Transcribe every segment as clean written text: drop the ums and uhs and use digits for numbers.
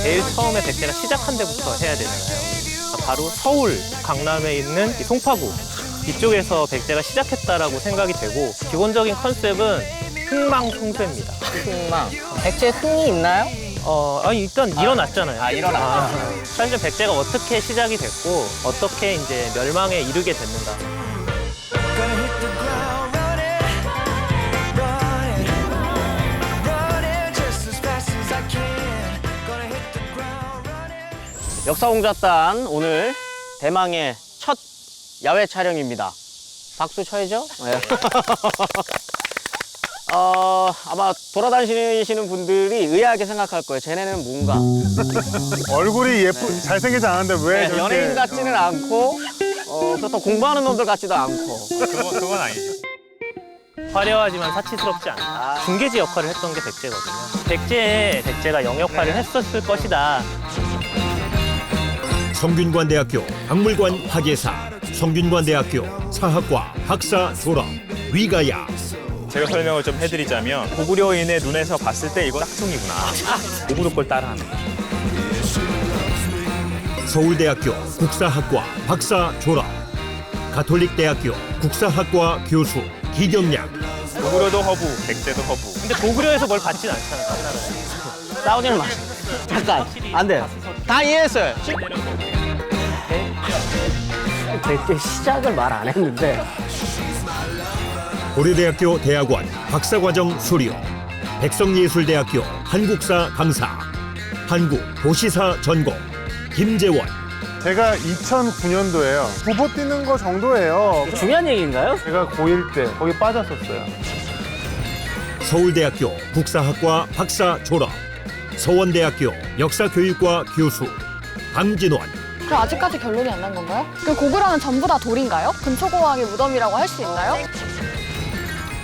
제일 처음에 백제가 시작한 데부터 해야 되잖아요. 바로 서울, 강남에 있는 이 송파구 이쪽에서 백제가 시작했다라고 생각이 되고 기본적인 컨셉은 흥망성쇠입니다. 흥망. 백제 흥이 있나요? 아니 일단 일어났잖아요. 일어났죠. 사실 백제가 어떻게 시작이 됐고 어떻게 이제 멸망에 이르게 됐는가. Gonna hit the ground running just as fast as I can. Gonna hit the ground running. 역사공자단 오늘 대망의 첫 야외 촬영입니다. 박수 쳐야죠? 네. 아마 돌아다니시는 분들이 의아하게 생각할 거예요. 쟤네는 뭔가 얼굴이 잘생기지 않은데 왜 저렇게 연예인 같지는 않고 그렇다고 공부하는 놈들 같지도 않고 그건 아니죠. 화려하지만 사치스럽지 않다. 중계지 역할을 했던 게 백제거든요. 백제가 영역화를 했었을 것이다. 성균관대학교 박물관 학예사, 성균관대학교 사학과 박사 졸업, 위가야. 제가 설명을 좀 해드리자면 고구려인의 눈에서 봤을 때 이거 짝퉁이구나. 고구려 걸 따라하는 거죠. 서울대학교 국사학과 박사 졸업, 가톨릭대학교 국사학과 교수 기경량. 고구려도 허브, 백제도 허브. 근데 고구려에서 뭘 받진 않잖아요. 딴 나라에. 싸우지는 마. 잠깐 안 돼요. 다 이해했어요. 백제 시작을 말 안 했는데 고려대학교 대학원 박사과정 수료, 백성예술대학교 한국사 강사, 한국도시사 전공 김재원. 제가 2009년도에요. 부보 뛰는 거 정도예요. 중요한 얘기인가요? 제가 고1 때 거기 빠졌었어요. 서울대학교 국사학과 박사 졸업, 서원대학교 역사교육과 교수 강진원. 그럼 아직까지 결론이 안 난 건가요? 그 고구려는 전부 다 돌인가요? 근초고왕의 무덤이라고 할 수 있나요?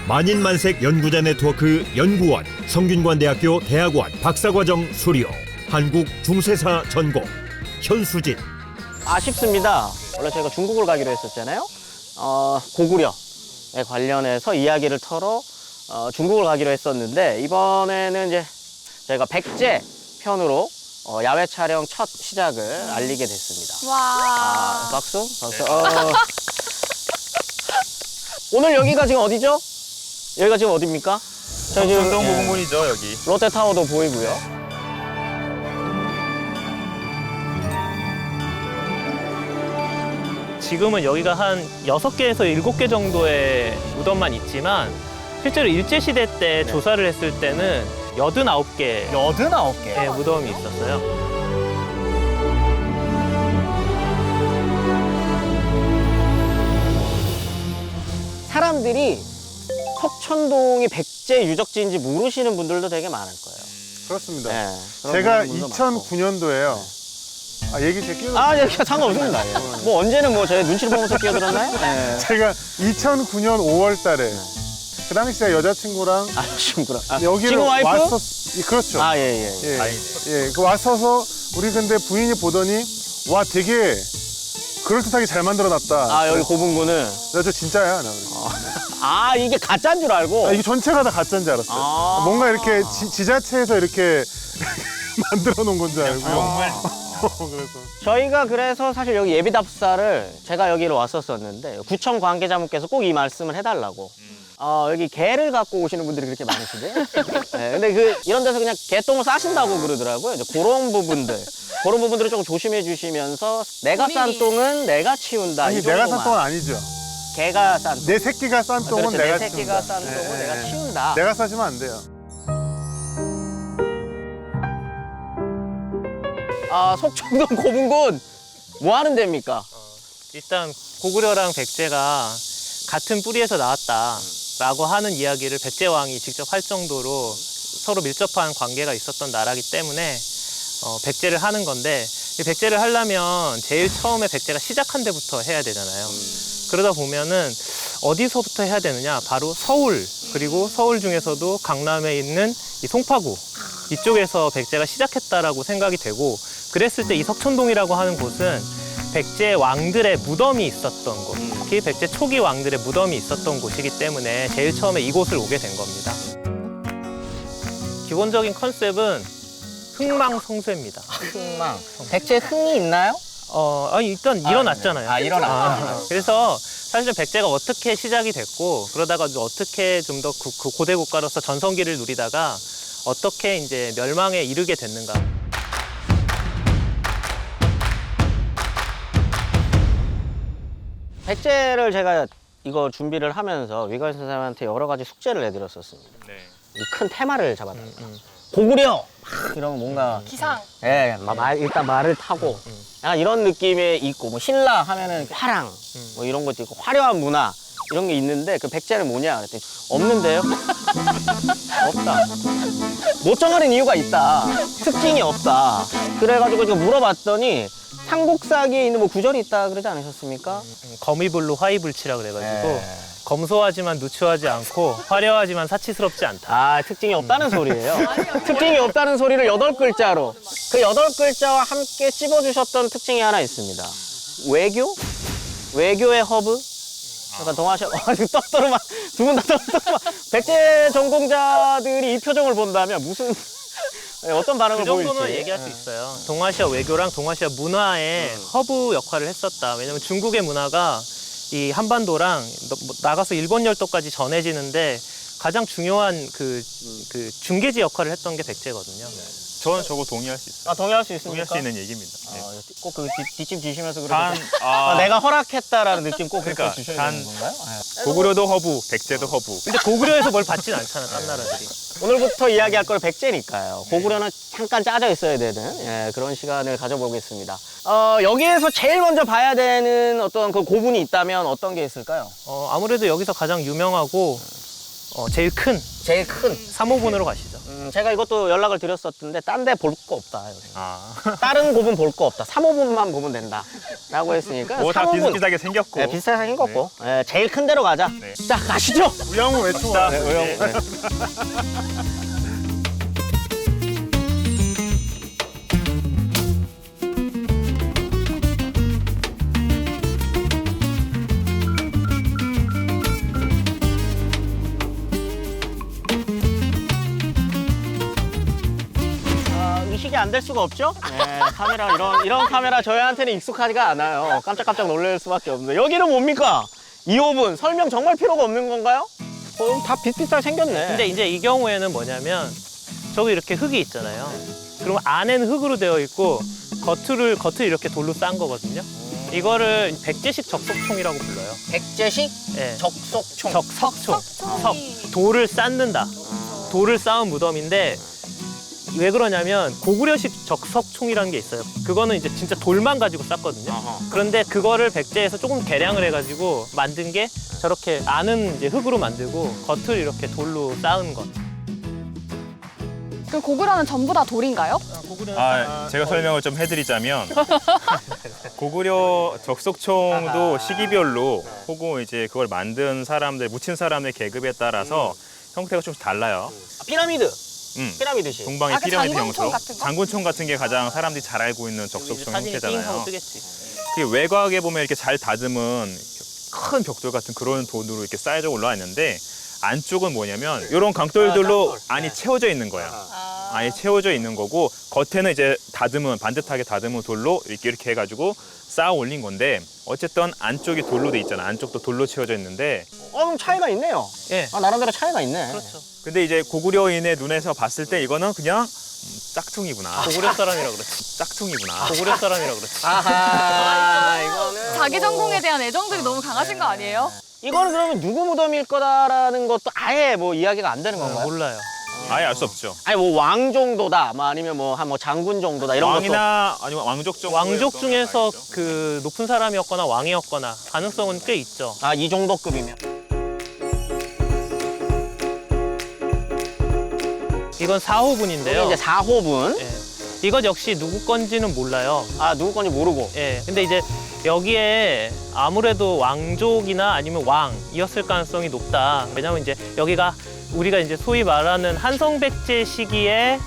만인만색 연구자 네트워크 연구원, 성균관대학교 대학원 박사과정 수료, 한국 중세사 전공 현수진. 아쉽습니다. 원래 저희가 중국을 가기로 했었잖아요. 고구려에 관련해서 이야기를 털어 중국을 가기로 했었는데 이번에는 이제 저희가 백제 편으로 야외 촬영 첫 시작을 알리게 됐습니다. 와. 박수? 박수. 오늘 여기가 지금 어디죠? 여기가 지금 어디입니까? 저희 지금 성동 고궁문이죠, 여기. 롯데타워도 보이고요. 지금은 여기가 한 6개에서 7개 정도의 무덤만 있지만 실제로 일제시대 때 조사를 했을 때는 89개 89개. 무덤이 있었어요. 사람들이 석천동이 백제 유적지인지 모르시는 분들도 되게 많을 거예요. 그렇습니다. 네, 그런 제가 분들도 많고. 2009년도에 얘기 제가 끼어들었어요. 아, 예, 상관없습니다. 뭐 언제는 뭐 저희 눈치를 보면서 끼어들었나요? 네. 제가 2009년 5월 달에 그 당시 제가 여자친구랑 친구랑. 여기로 지금 와이프? 그렇죠. 아, 예. 그 왔어서 우리 근데 부인이 보더니 와 되게 그럴듯하게 잘 만들어놨다. 아, 여기 고분군을. 저 진짜야. 나 그랬어. 아, 이게 가짜인 줄 알고. 이게 전체가 다 가짜인 줄 알았어요. 뭔가 이렇게 지자체에서 이렇게 만들어 놓은 건 줄 알고. 그래서 저희가 그래서 사실 여기 예비답사를 제가 여기로 왔었었는데 구청 관계자분께서 꼭 이 말씀을 해달라고. 여기 개를 갖고 오시는 분들이 그렇게 많으시대요. 네, 근데 이런 데서 그냥 개똥을 싸신다고 그러더라고요. 이제 그런 부분들을 조금 조심해 주시면서 내가 싼 똥은 내가 치운다. 아니 이 내가 정도만. 싼 똥은 아니죠. 개가 싼 똥. 내 새끼가 싼 똥은 그렇죠. 내가 내 새끼가 치운다. 싼 똥은 예, 내가 예. 치운다. 내가 싸시면 안 돼요. 속천동 고분군 뭐 하는 데입니까? 일단 고구려랑 백제가 같은 뿌리에서 나왔다라고 하는 이야기를 백제왕이 직접 할 정도로 서로 밀접한 관계가 있었던 나라기 때문에 백제를 하는 건데 이 백제를 하려면 제일 처음에 백제가 시작한 데부터 해야 되잖아요. 그러다 보면은 어디서부터 해야 되느냐? 바로 서울, 그리고 서울 중에서도 강남에 있는 이 송파구 이쪽에서 백제가 시작했다라고 생각이 되고 그랬을 때 이 석천동이라고 하는 곳은 백제 왕들의 무덤이 있었던 곳, 특히 백제 초기 왕들의 무덤이 있었던 곳이기 때문에 제일 처음에 이곳을 오게 된 겁니다. 기본적인 컨셉은 흥망성쇠입니다. 흥망. 백제에 흥이 있나요? 아니 일단 일어났잖아요. 일어났죠. 그래서 사실은 백제가 어떻게 시작이 됐고 그러다가 이제 어떻게 좀 더 고대 국가로서 전성기를 누리다가 어떻게 이제 멸망에 이르게 됐는가. 백제를 제가 이거 준비를 하면서 위관 선생님한테 여러 가지 숙제를 내드렸었습니다. 네. 이 큰 테마를 잡았다. 고구려! 막 이러면 뭔가 기상. 예, 일단 말을 타고 약간 이런 느낌이 있고 뭐 신라 하면은 화랑 뭐 이런 것도 있고 화려한 문화 이런 게 있는데 그 백제는 뭐냐 그랬더니 없는데요? 없다. 못 정하는 이유가 있다. 특징이 없다. 그래가지고 제가 물어봤더니 삼국사기에 있는 뭐 구절이 있다 그러지 않으셨습니까? 거미불로 화이불치라 그래가지고 네. 검소하지만 누추하지 않고 화려하지만 사치스럽지 않다. 아, 특징이 없다는 소리예요. 특징이 없다는 소리를 8글자로. 그 8글자와 함께 찝어주셨던 특징이 하나 있습니다. 외교? 외교의 허브? 약간 동아시아, 지금 떡떠르만, 두 분 다 떡떠르만. 백제 전공자들이 이 표정을 본다면 무슨, 어떤 반응을 그 정도는 보일지. 얘기할 수 있어요. 동아시아 외교랑 동아시아 문화의 허브 역할을 했었다. 왜냐면 중국의 문화가 이 한반도랑 나가서 일본 열도까지 전해지는데 가장 중요한 그 중개지 역할을 했던 게 백제거든요. 저는 저거 동의할 수 있어요. 아, 동의할 수 있습니까? 동의할 수 있는 얘기입니다. 네. 꼭 그 뒷짐 지시면서 단, 그렇게. 내가 허락했다라는 느낌 꼭 그렇게 그러니까 주셔야 단- 되는 건가요? 고구려도 허브, 백제도 허브. 근데 고구려에서 뭘 받진 않잖아, 딴 나라들이. 오늘부터 이야기할 걸 백제니까요. 고구려는 잠깐 짜져 있어야 되는 그런 시간을 가져보겠습니다. 여기에서 제일 먼저 봐야 되는 어떤 그 고분이 있다면 어떤 게 있을까요? 아무래도 여기서 가장 유명하고 제일 큰 제일 큰. 3호분으로 가시죠. 제가 이것도 연락을 드렸었는데 딴 데 볼 거 없다. 여기. 아. 다른 고분 볼 거 없다. 3호분만 보면 된다. 라고 했으니까 뭐 다 3호분. 비슷비슷하게 생겼고. 네, 비슷하게 생겼고 제일 큰 데로 가자. 네. 자, 가시죠. 우양우 외쳐와. 네. 의식이 안 될 수가 없죠? 네, 카메라 이런 카메라 저희한테는 익숙하지가 않아요. 깜짝깜짝 놀랄 수밖에 없는데 여기는 뭡니까? 2호분 설명 정말 필요가 없는 건가요? 다 비슷비슷하게 생겼네. 근데 이제 이 경우에는 뭐냐면 저기 이렇게 흙이 있잖아요. 그러면 안에는 흙으로 되어 있고 겉을 이렇게 돌로 싼 거거든요. 이거를 백제식 적석총이라고 불러요. 백제식 예. 적석총. 적석총. 적석총이. 돌을 쌓는다. 돌을 쌓은 무덤인데 왜 그러냐면 고구려식 적석총이라는 게 있어요. 그거는 이제 진짜 돌만 가지고 쌌거든요. 그런데 그거를 백제에서 조금 개량을 해가지고 만든 게 저렇게 안은 이제 흙으로 만들고 겉을 이렇게 돌로 쌓은 것. 그 고구려는 전부 다 돌인가요? 제가 설명을 좀 해드리자면 고구려 적석총도 시기별로 혹은 이제 그걸 만든 사람들, 묻힌 사람의 계급에 따라서 형태가 좀 달라요. 피라미드. 피라미드식. 동방의 그 피라미드 장군총 형태. 같은 거? 장군총 같은 게 가장 사람들이 잘 알고 있는 적석총 사진이 띵 하고 형태잖아요. 뜨겠지. 그 외곽에 보면 이렇게 잘 다듬은 큰 벽돌 같은 그런 돌으로 이렇게 쌓여져 올라와 있는데 안쪽은 뭐냐면 이런 강돌들로 안이 채워져 있는 거야. 안이 채워져 있는 거고 겉에는 이제 반듯하게 다듬은 돌로 이렇게 해가지고 쌓아 올린 건데 어쨌든 안쪽이 돌로 돼 있잖아. 안쪽도 돌로 채워져 있는데 그럼 차이가 있네요. 예. 나름대로 차이가 있네. 그렇죠. 근데 이제 고구려인의 눈에서 봤을 때 이거는 그냥 짝퉁이구나. 고구려 사람이라 그랬지. 짝퉁이구나. 고구려 사람이라 그랬지. 아하, 이거는. 자기 전공에 대한 애정들이 너무 강하신 거 아니에요? 이거는 그러면 누구 무덤일 거다라는 것도 아예 뭐 이야기가 안 되는 건가요? 몰라요. 아예 알 수 없죠. 아니 뭐 왕 정도다, 뭐 아니면 뭐 한 뭐 장군 정도다 이런 것도. 왕이나 아니면 왕족 정도. 왕족 중에서 그 높은 사람이었거나 왕이었거나 가능성은 꽤 있죠. 이 정도 급이면. 이건 4호분인데요. 이제 4호분. 예. 이것 역시 누구 건지는 몰라요. 누구 건지 모르고. 예. 근데 이제 여기에 아무래도 왕족이나 아니면 왕이었을 가능성이 높다. 왜냐면 이제 여기가 우리가 이제 소위 말하는 한성백제 시기의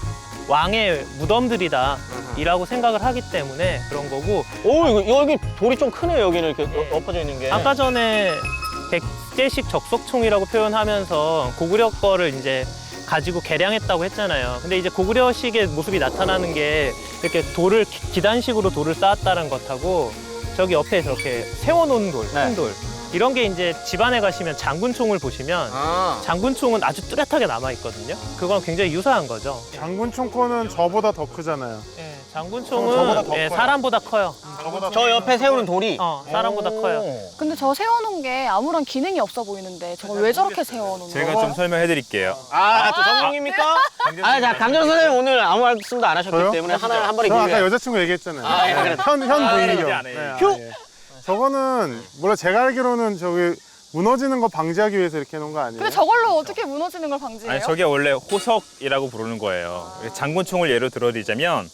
왕의 무덤들이다. 이라고 생각을 하기 때문에 그런 거고. 여기 돌이 좀 크네요. 여기는 이렇게 엎어져 있는 게. 아까 전에 백제식 적석총이라고 표현하면서 고구려 거를 이제 가지고 개량했다고 했잖아요. 근데 이제 고구려식의 모습이 나타나는 게 이렇게 돌을 기단식으로 돌을 쌓았다는 것하고 저기 옆에 저렇게 세워놓은 돌, 큰 네. 돌 이런 게 이제 집안에 가시면 장군총을 보시면 장군총은 아주 뚜렷하게 남아 있거든요. 그건 굉장히 유사한 거죠. 장군총 코는 저보다 더 크잖아요. 네, 저보다 장군총은 더 예, 커요. 사람보다 커요. 저 옆에 세우는 돌이. 사람보다 커요. 근데 저 세워놓은 게 아무런 기능이 없어 보이는데 저걸 왜 저렇게 세워놓는 제가 거예요? 좀 설명해 드릴게요. 저 전공입니까? 자, 강정 선생님 오늘 아무 말씀도 안 하셨기 저요? 때문에 하나 한 번에 저 아까 기회가. 여자친구 얘기했잖아요. 아, 예, 네. 그래. 현 부인이요. 안 해요. 휴! 저거는 몰라 제가 알기로는 저기 무너지는 거 방지하기 위해서 이렇게 해놓은 거 아니에요? 근데 저걸로 어떻게 무너지는 걸 방지해요? 아니 저게 원래 호석이라고 부르는 거예요. 장군총을 예로 들어드리자면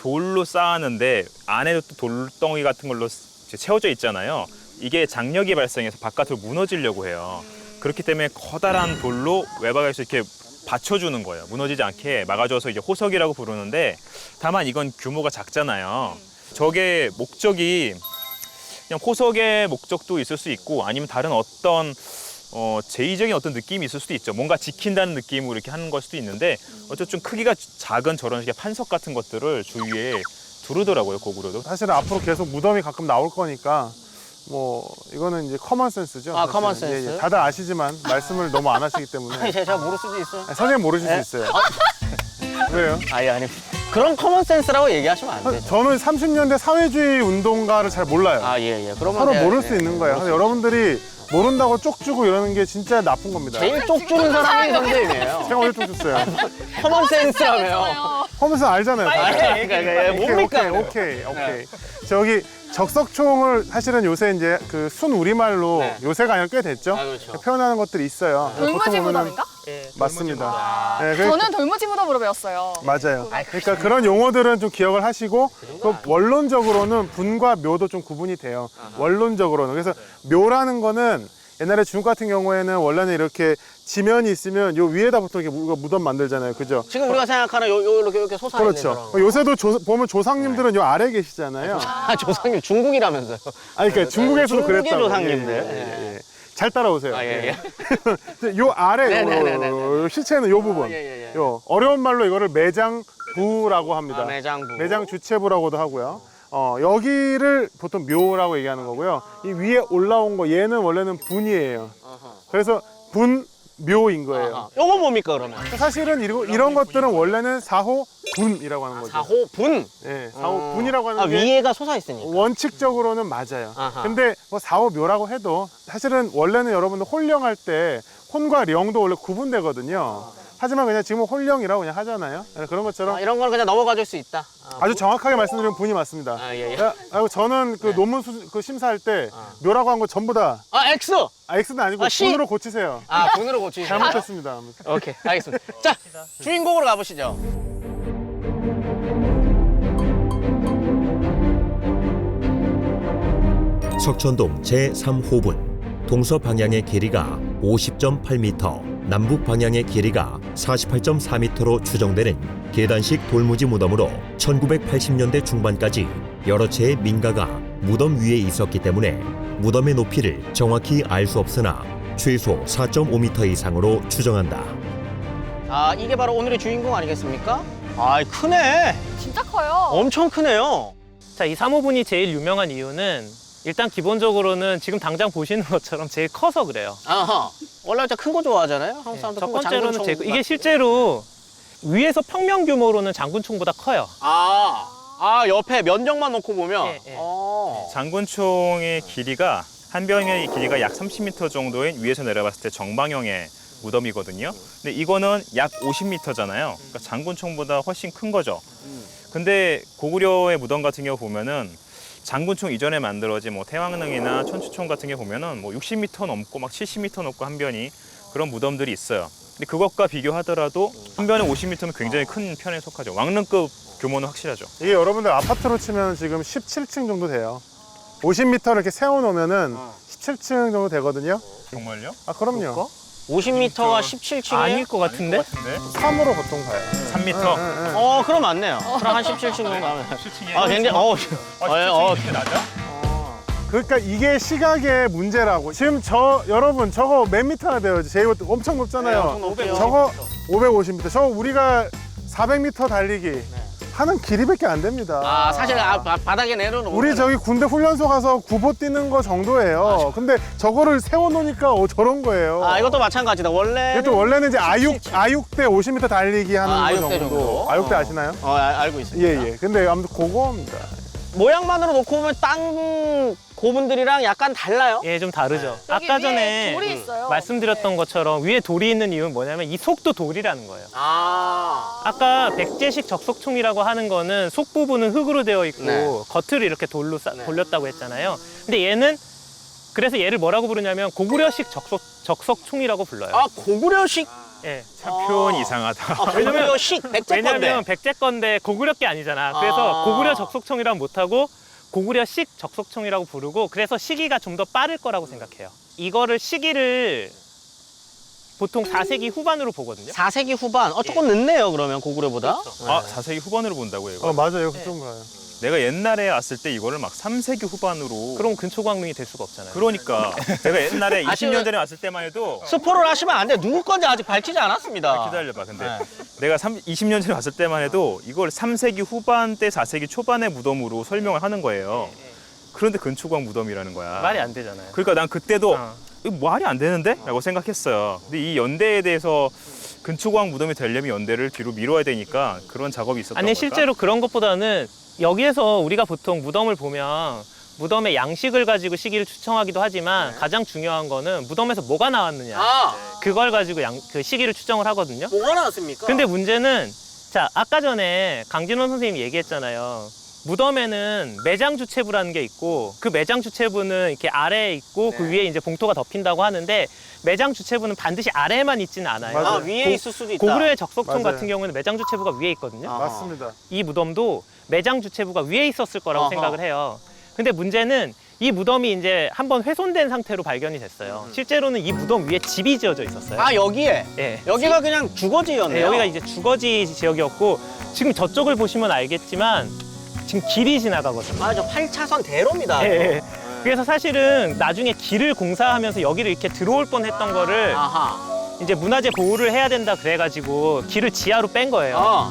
돌로 쌓았는데 안에도 또 돌덩이 같은 걸로 채워져 있잖아요. 이게 장력이 발생해서 바깥으로 무너지려고 해요. 그렇기 때문에 커다란 돌로 외곽에서 이렇게 받쳐주는 거예요. 무너지지 않게 막아줘서 이게 호석이라고 부르는데 다만 이건 규모가 작잖아요. 저게 목적이 그냥 호석의 목적도 있을 수 있고 아니면 다른 어떤 제의적인 어떤 느낌이 있을 수도 있죠. 뭔가 지킨다는 느낌으로 이렇게 하는 걸 수도 있는데 어쨌든 크기가 작은 저런 식의 판석 같은 것들을 주위에 두르더라고요, 고구려도. 사실은 앞으로 계속 무덤이 가끔 나올 거니까 뭐 이거는 이제 커먼 센스죠. 아, 사실은. 커먼 센스? 예, 예. 다들 아시지만 말씀을 너무 안 하시기 때문에 아니, 제가 모를 수도 있어요. 선생님 모르실 수 있어요. 왜요? 아니. 그런 커먼 센스라고 얘기하시면 안 되죠. 저는 30년대 사회주의 운동가를 잘 몰라요. 예. 그러면 서로 내가- 모를 예, 수 있는 거예요. 그래서 여러분들이 모른다고 쪽 주고 이러는 게 진짜 나쁜 겁니다. 제일 쪽 주는 사람이 선생님이에요. 제가 어디 쪽 줬어요? 커먼 센스라며요. 커먼 센스 알잖아요. 다들. 뭡니까? 오케이. 저기 적석총을 사실은 요새 이제 그 순 우리말로 네. 요새가 아니라 꽤 됐죠. 그렇죠. 표현하는 것들이 있어요. 돌무지 보통 보면은- 무덤인가? 맞습니다. 네, 저는 돌무지 무덤으로 배웠어요. 맞아요. 그러니까 그런 용어들은 좀 기억을 하시고 또 원론적으로는 분과 묘도 좀 구분이 돼요. 원론적으로는. 그래서 묘라는 거는 옛날에 중국 같은 경우에는 원래는 이렇게 지면이 있으면 요 위에다 보통 이렇게 우리가 무덤 만들잖아요. 그죠? 지금 우리가 생각하는 이렇게 솟아있는 그렇죠. 요새도 보면 조상님들은 요 아래 계시잖아요. 조상님 중국이라면서요. 아니 그러니까 중국에서도 중국의 그랬다고. 조상님들. 예. 잘 따라오세요. 요 아래 네네네네. 요 시체는 요 부분. 예. 요 어려운 말로 이거를 매장부라고 합니다. 매장부. 매장 주체부라고도 하고요. 여기를 보통 묘라고 얘기하는 거고요. 이 위에 올라온 거 얘는 원래는 분이에요. 그래서 분 묘인 거예요. 요거 뭡니까 그러면? 사실은 이런 것들은 원래는 사호분이라고 하는 거죠. 사호분. 네, 사호분이라고 하는 게 위에가 솟아있으니까. 원칙적으로는 맞아요. 아하. 근데 뭐 사호묘라고 해도 사실은 원래는 여러분들 홀령할 때 혼과 령도 원래 구분되거든요. 하지만 그냥 지금은 홀령이라고 그냥 하잖아요. 그런 것처럼 이런 거는 그냥 넘어가 줄 수 있다. 아주 정확하게 말씀드리면 분이 맞습니다. 예. 그리고 저는 그 논문 그 심사할 때 묘라고 한 거 전부 다 X! X는 아니고 C? 분으로 고치세요. 분으로 고치시죠. 잘못했습니다. 오케이, 알겠습니다. 자, 주인공으로 가보시죠. 석천동 제3호분 동서 방향의 길이가 50.8m, 남북 방향의 길이가 48.4m로 추정되는 계단식 돌무지 무덤으로 1980년대 중반까지 여러 채의 민가가 무덤 위에 있었기 때문에 무덤의 높이를 정확히 알 수 없으나 최소 4.5m 이상으로 추정한다. 이게 바로 오늘의 주인공 아니겠습니까? 크네. 진짜 커요. 엄청 크네요. 자, 이 3호분이 제일 유명한 이유는 일단 기본적으로는 지금 당장 보시는 것처럼 제일 커서 그래요. 원래 진짜 큰 거 좋아하잖아요. 한국 사람들 첫 큰거 번째로는 장군총 이게 실제로 위에서 평면 규모로는 장군총보다 커요. 옆에 면적만 놓고 보면. 예. 장군총의 길이가 한 병의 길이가 약 30m 정도인 위에서 내려봤을 때 정방형의 무덤이거든요. 근데 이거는 약 50m잖아요. 그러니까 장군총보다 훨씬 큰 거죠. 근데 고구려의 무덤 같은 경우 보면은 장군총 이전에 만들어진 뭐 태왕릉이나 천추총 같은 게 보면은 뭐 60m 넘고 막 70m 넘고 한 변이 그런 무덤들이 있어요. 근데 그것과 비교하더라도 한 변에 50m는 굉장히 큰 편에 속하죠. 왕릉급 규모는 확실하죠. 이게 여러분들 아파트로 치면 지금 17층 정도 돼요. 50m 이렇게 세워놓으면은 17층 정도 되거든요. 정말요? 그럼요. 50m가 17층이에요? 아닐 것 같은데? 3으로 보통 가요. 3m. 그럼 맞네요. 그럼 한 17층 정도 하면. 17층이에요? 굉장히, 17층이 이렇게 낮아? 그러니까 이게 시각의 문제라고. 지금 여러분 저거 몇 미터나 돼요? 제일 엄청 높잖아요. 네, 엄청 높죠. 저거 550m. 저 우리가 400m 달리기 하는 길이밖에 안 됩니다. 아 사실 바닥에 내려놓으면 우리 저기 군대 훈련소 가서 구보 뛰는 거 정도예요. 근데 저거를 세워놓으니까 저런 거예요. 아 이것도 마찬가지다. 이것도 원래는 이제 아육대 50m 달리기 하는 거 아육대 정도. 정도. 아육대 아시나요? 알고 있습니다. 예. 근데 아무튼 그거입니다. 모양만으로 놓고 보면 땅 고분들이랑 약간 달라요. 예, 좀 다르죠. 여기 아까 위에 전에 돌이 있어요. 말씀드렸던 것처럼 위에 돌이 있는 이유는 뭐냐면 이 속도 돌이라는 거예요. 아. 아까 백제식 적석총이라고 하는 거는 속 부분은 흙으로 되어 있고 네. 겉을 이렇게 돌로 네. 돌렸다고 했잖아요. 근데 얘는 그래서 얘를 뭐라고 부르냐면 고구려식 적석총이라고 불러요. 아 고구려식. 예. 참 표현이 이상하다. 고구려식 백제 건데. 왜냐면 백제 건데 고구려 게 아니잖아. 그래서 아. 고구려 적석총이라고 못하고 고구려식 적석총이라고 부르고 그래서 시기가 좀 더 빠를 거라고 생각해요. 이거를 시기를 보통 4세기 후반으로 보거든요. 4세기 후반. 조금 늦네요. 그러면 고구려보다. 아, 4세기 후반으로 본다고요, 이거? 맞아요. 좀 봐요. 내가 옛날에 왔을 때 이거를 막 3세기 후반으로. 그럼 근초광릉이 될 수가 없잖아요. 그러니까 제가 옛날에 아쉬워요. 20년 전에 왔을 때만 해도 스포를 하시면 안 돼. 누구 건지 아직 밝히지 않았습니다. 기다려봐. 근데 네. 내가 20년 전에 왔을 때만 해도 이걸 3세기 후반 때 4세기 초반의 무덤으로 설명을 하는 거예요. 그런데 근초광 무덤이라는 거야. 말이 안 되잖아요. 그러니까 난 그때도 어. 이거 말이 안 되는데? 라고 생각했어요. 근데 이 연대에 대해서 근초광 무덤이 되려면 연대를 뒤로 미뤄야 되니까 그런 작업이 있었던 아니 걸까? 실제로 그런 것보다는 여기에서 우리가 보통 무덤을 보면 무덤의 양식을 가지고 시기를 추정하기도 하지만 가장 중요한 거는 무덤에서 뭐가 나왔느냐 그걸 가지고 그 시기를 추정을 하거든요. 뭐가 나왔습니까? 근데 문제는 자 아까 전에 강진원 선생님이 얘기했잖아요. 무덤에는 매장 주체부라는 게 있고 그 매장 주체부는 이렇게 아래에 있고 그 위에 이제 봉토가 덮인다고 하는데 매장 주체부는 반드시 아래에만 있지는 않아요. 맞아요. 위에 있을 수도 있다. 고구려의 적석총 맞아요. 같은 경우는 매장 주체부가 위에 있거든요. 맞습니다. 이 무덤도 매장 주체부가 위에 있었을 거라고 아하. 생각을 해요. 근데 문제는 이 무덤이 이제 한번 훼손된 상태로 발견이 됐어요. 실제로는 이 무덤 위에 집이 지어져 있었어요. 여기에. 예. 여기가 그냥 주거지였네요. 네, 여기가 이제 주거지 지역이었고 지금 저쪽을 보시면 알겠지만 지금 길이 지나가거든요. 저 8차선 대로입니다. 예, 예. 그래서 사실은 나중에 길을 공사하면서 여기를 이렇게 들어올 뻔했던 거를 아하. 이제 문화재 보호를 해야 된다 그래가지고 길을 지하로 뺀 거예요.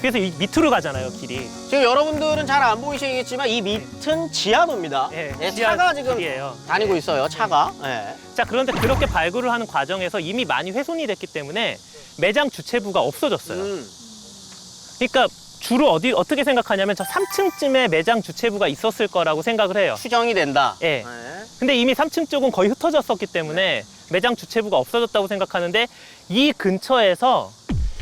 그래서 이 밑으로 가잖아요, 길이. 지금 여러분들은 잘 안 보이시겠지만 이 밑은 지하도입니다. 예, 차가 지금 길이에요. 다니고 있어요. 차가. 예. 자, 그런데 그렇게 발굴을 하는 과정에서 이미 많이 훼손이 됐기 때문에 매장 주체부가 없어졌어요. 그러니까 주로 어떻게 생각하냐면 저 3층쯤에 매장 주체부가 있었을 거라고 생각을 해요. 추정이 된다. 예. 근데 이미 3층 쪽은 거의 흩어졌었기 때문에 매장 주체부가 없어졌다고 생각하는데 이 근처에서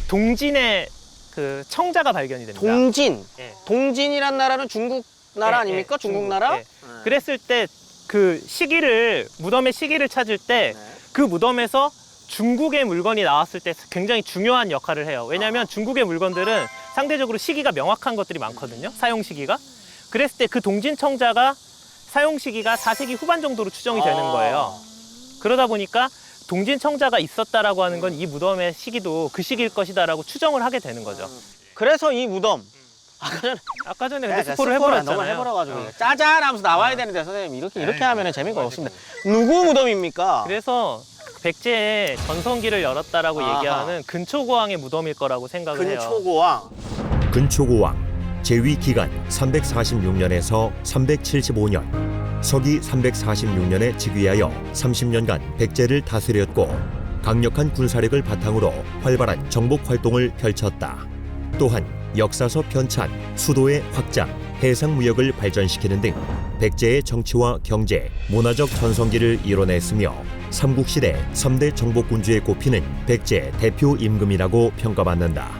동진의 그 청자가 발견이 됩니다. 동진. 예. 동진이란 나라는 중국 나라 예, 아닙니까? 예, 중국 나라? 예. 그랬을 때 그 시기를 무덤의 시기를 찾을 때 그 무덤에서 중국의 물건이 나왔을 때 굉장히 중요한 역할을 해요. 왜냐하면 중국의 물건들은 상대적으로 시기가 명확한 것들이 많거든요. 사용 시기가. 그랬을 때 그 동진 청자가 사용 시기가 4세기 후반 정도로 추정이 되는 거예요. 그러다 보니까 동진 청자가 있었다라고 하는 건 이 무덤의 시기도 그 시기일 것이다라고 추정을 하게 되는 거죠. 그래서 이 무덤. 아까 전에 근데 제가 스포를 너무 해버렸잖아요. 해버려가지고 짜잔 하면서 나와야 되는데 선생님 이렇게 하면 재미가 없습니다. 누구 무덤입니까? 그래서 백제의 전성기를 열었다라고 아하. 얘기하는 근초고왕의 무덤일 거라고 생각을 해요. 근초고왕. 근초고왕 재위 기간 346년에서 375년 서기 346년에 즉위하여 30년간 백제를 다스렸고 강력한 군사력을 바탕으로 활발한 정복 활동을 펼쳤다. 또한 역사서 편찬, 수도의 확장, 해상 무역을 발전시키는 등 백제의 정치와 경제, 문화적 전성기를 이뤄냈으며 삼국시대 3대 정복군주에 꼽히는 백제 대표 임금이라고 평가받는다.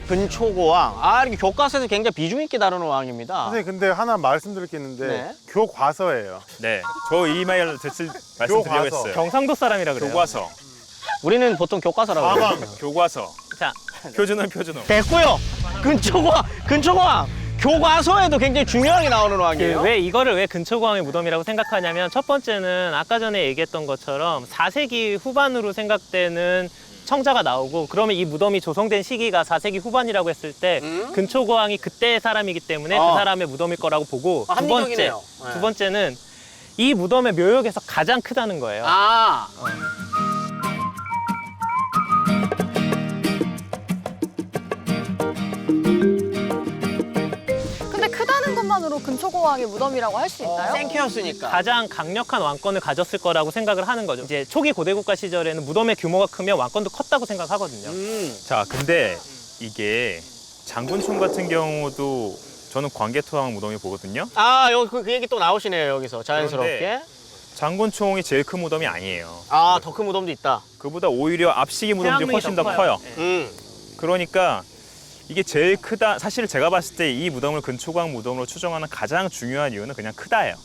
근초고왕. 이렇게 교과서에서 굉장히 비중 있게 다루는 왕입니다. 선생님 근데 하나 말씀드릴 게 있는데 네. 교과서예요. 네, 저 이 말 말씀드리려고 교과서. 했어요. 경상도 사람이라 그래요. 교과서, 우리는 보통 교과서라고 가방. 해요. 교과서. 자, 표준은 표준어. 됐고요. 근초고왕. 교과서에도 굉장히 중요하게 나오는 왕이에요. 왜 이거를 왜 근초고왕의 무덤이라고 생각하냐면 첫 번째는 아까 전에 얘기했던 것처럼 4세기 후반으로 생각되는 청자가 나오고 그러면 이 무덤이 조성된 시기가 4세기 후반이라고 했을 때 근초고왕이 그때의 사람이기 때문에 그 사람의 무덤일 거라고 보고 합리적이네요. 두 번째는 이 무덤의 묘역에서 가장 크다는 거예요. 것만으로 근초고왕의 무덤이라고 할 수 있나요? 생캐였으니까. 가장 강력한 왕권을 가졌을 거라고 생각을 하는 거죠. 이제 초기 고대국가 시절에는 무덤의 규모가 크면 왕권도 컸다고 생각하거든요. 자, 근데 이게 장군총 같은 경우도 저는 광개토왕 무덤이 보거든요. 아, 여기 그 얘기 또 나오시네요, 여기서. 자연스럽게. 그런데 장군총이 제일 큰 무덤이 아니에요. 아, 더 큰 무덤도 있다. 그보다 오히려 앞시기 무덤이 태양릉이 훨씬 더 더 커요. 커요. 그러니까 이게 제일 크다. 사실 제가 봤을 때 이 무덤을 근초광 무덤으로 추정하는 가장 중요한 이유는 그냥 크다예요.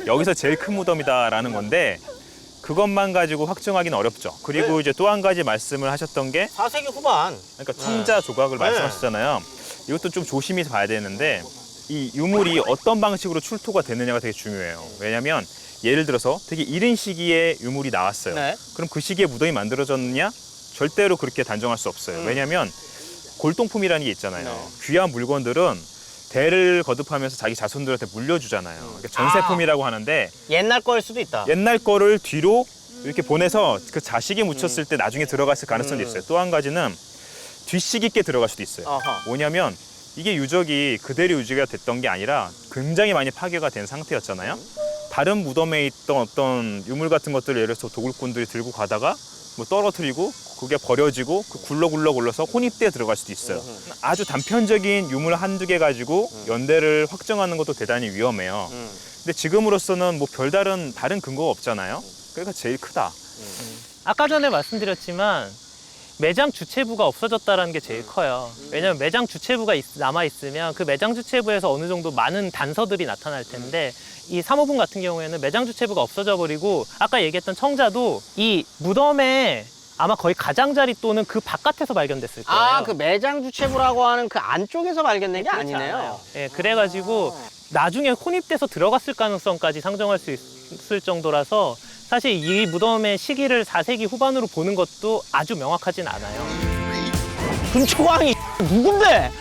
여기서 제일 큰 무덤이다라는 건데 그것만 가지고 확정하기는 어렵죠. 그리고 이제 또 한 가지 말씀을 하셨던 게 4세기 후반. 그러니까 청자 조각을 말씀하셨잖아요. 이것도 좀 조심히 봐야 되는데 이 유물이 어떤 방식으로 출토가 되느냐가 되게 중요해요. 왜냐하면 예를 들어서 되게 이른 시기에 유물이 나왔어요. 네. 그럼 그 시기에 무덤이 만들어졌느냐? 절대로 그렇게 단정할 수 없어요. 왜냐하면 골동품이라는 게 있잖아요. 귀한 물건들은 대를 거듭하면서 자기 자손들한테 물려주잖아요. 그러니까 전세품이라고 하는데 옛날 거일 수도 있다. 옛날 거를 뒤로 이렇게 보내서 그 자식이 묻혔을 때 나중에 들어갔을 가능성도 있어요. 또 한 가지는 뒷식 있게 들어갈 수도 있어요. 어허. 뭐냐면 이게 유적이 그대로 유지가 됐던 게 아니라 굉장히 많이 파괴가 된 상태였잖아요. 다른 무덤에 있던 어떤 유물 같은 것들을 예를 들어서 도굴꾼들이 들고 가다가 뭐 떨어뜨리고 그게 버려지고 그 굴러서 혼입대에 들어갈 수도 있어요. 아주 단편적인 유물 한두 개 가지고 연대를 확정하는 것도 대단히 위험해요. 근데 지금으로서는 뭐 별다른 다른 근거가 없잖아요. 그러니까 제일 크다. 아까 전에 말씀드렸지만 매장 주체부가 없어졌다는 게 제일 커요. 왜냐하면 매장 주체부가 남아있으면 그 매장 주체부에서 어느 정도 많은 단서들이 나타날 텐데 이 3호분 같은 경우에는 매장 주체부가 없어져 버리고 아까 얘기했던 청자도 이 무덤에 아마 거의 가장자리 또는 그 바깥에서 발견됐을 거예요. 아, 그 매장 주체부라고 하는 그 안쪽에서 발견된 게 그렇지 아니네요. 않아요. 예, 그래가지고 나중에 혼입돼서 들어갔을 가능성까지 상정할 수 있을 정도라서 사실 이 무덤의 시기를 4세기 후반으로 보는 것도 아주 명확하진 않아요. 근초광이 누군데?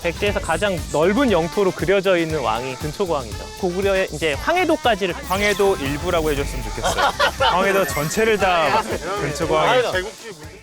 백제에서 가장 넓은 영토로 그려져 있는 왕이 근초고왕이죠. 고구려의 이제 황해도까지를 황해도 일부라고 해줬으면 좋겠어요. 황해도 전체를 다 근초광이 제국주의 문제.